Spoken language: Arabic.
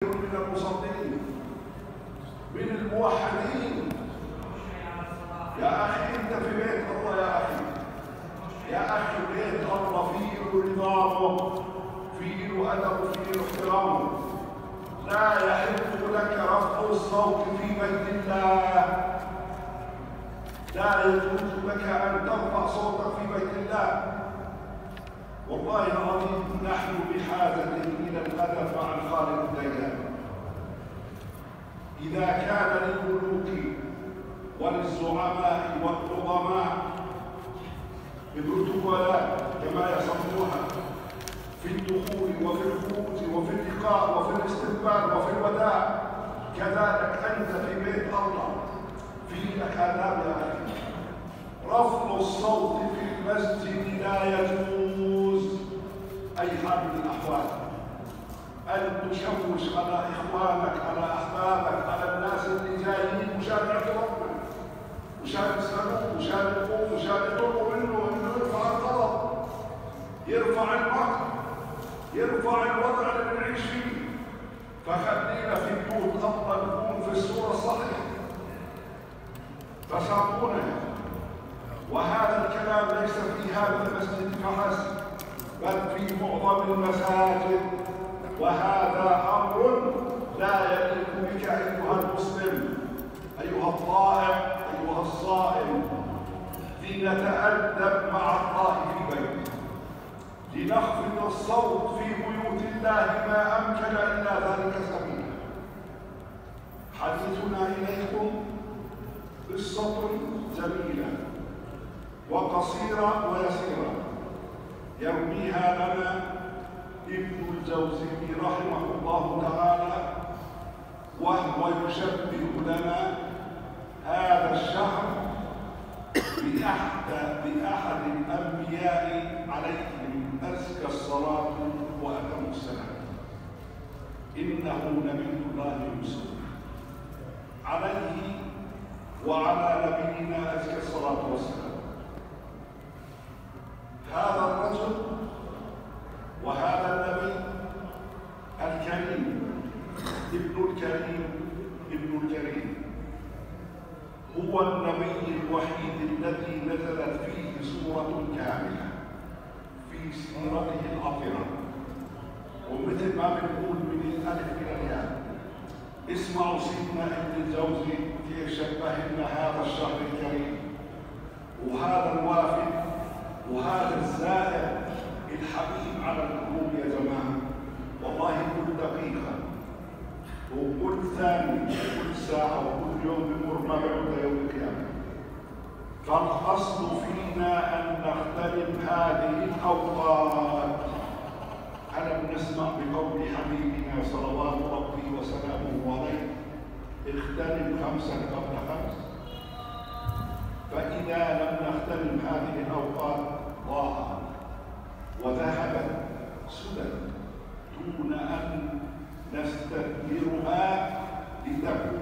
من المصلين من الموحدين. يا أخي أنت في بيت الله، يا أخي بيت الله فيه نظامه، فيه أدب، فيه احترامه. لا يحق لك رفع الصوت في بيت الله، لا يجوز لك أن ترفع صوتك في بيت الله. والله العظيم نحن بحاجة إلى الأدب مع الخالق الديان. إذا كان للملوك وللزعماء والعظماء بالبروتوكولات كما يسموها في الدخول وفي الخروج وفي اللقاء وفي الاستقبال وفي الوداع، كذلك أنت في بيت الله في لك آداب يا أخي. رفع الصوت في المسجد لا يجوز أي حال من الأحوال. أن تشوش على إخوانك، على أحبابك، على الناس اللي جايين مشان يعترفوا، مشان يسألوه، مشان يقوموا، مشان يطلبوا منه إنه يرفع الغضب، يرفع المقت، يرفع الوضع اللي بنعيش فيه. فخلينا في بيوت الله نكون في الصورة الصحيحة. فسامحونا، وهذا الكلام ليس في هذا المسجد فحسب، بل في معظم المساجد، وهذا أمر لا يليق بك أيها المسلم، أيها الطائع، أيها الصائم. لنتأدب مع الله في بيته، لنخفض الصوت في بيوت الله ما أمكن إلا ذلك سبيلا. حديثنا إليكم قصة جميلة وقصيرة ويسيرة يرويها لنا ابن الجوزي رحمه الله تعالى، وهو يشبه لنا هذا الشهر بأحد الأنبياء عليهم أزكى الصلاة وأتم السلام. إنه نبي الله يوسف عليه وعلى نبينا أزكى الصلاة والسلام. هذا الرجل وهذا النبي الكريم ابن الكريم هو النبي الوحيد الذي نزلت فيه سورة كاملة في سيرته العطرة. ومثل ما بنقول من الألف إلى الياء، اسمعوا سيدنا ابن الجوزي كيف شبه لنا هذا الشهر الكريم وهذا الوافد وهذا الزائر الحبيب على القلوب يا جماعة. والله كل دقيقة وكل ثانية وكل ساعة وكل يوم بمر ما بعد يوم القيامة. فالأصل فينا أن نغتنم هذه الأوقات. ألم نسمع بقول حبيبنا صلوات ربي وسلامه عليه: اغتنم خمسا قبل خمس. فإذا لم نغتنم هذه الأوقات ضاعت وذهبت سدى دون أن نستثمرها لتكون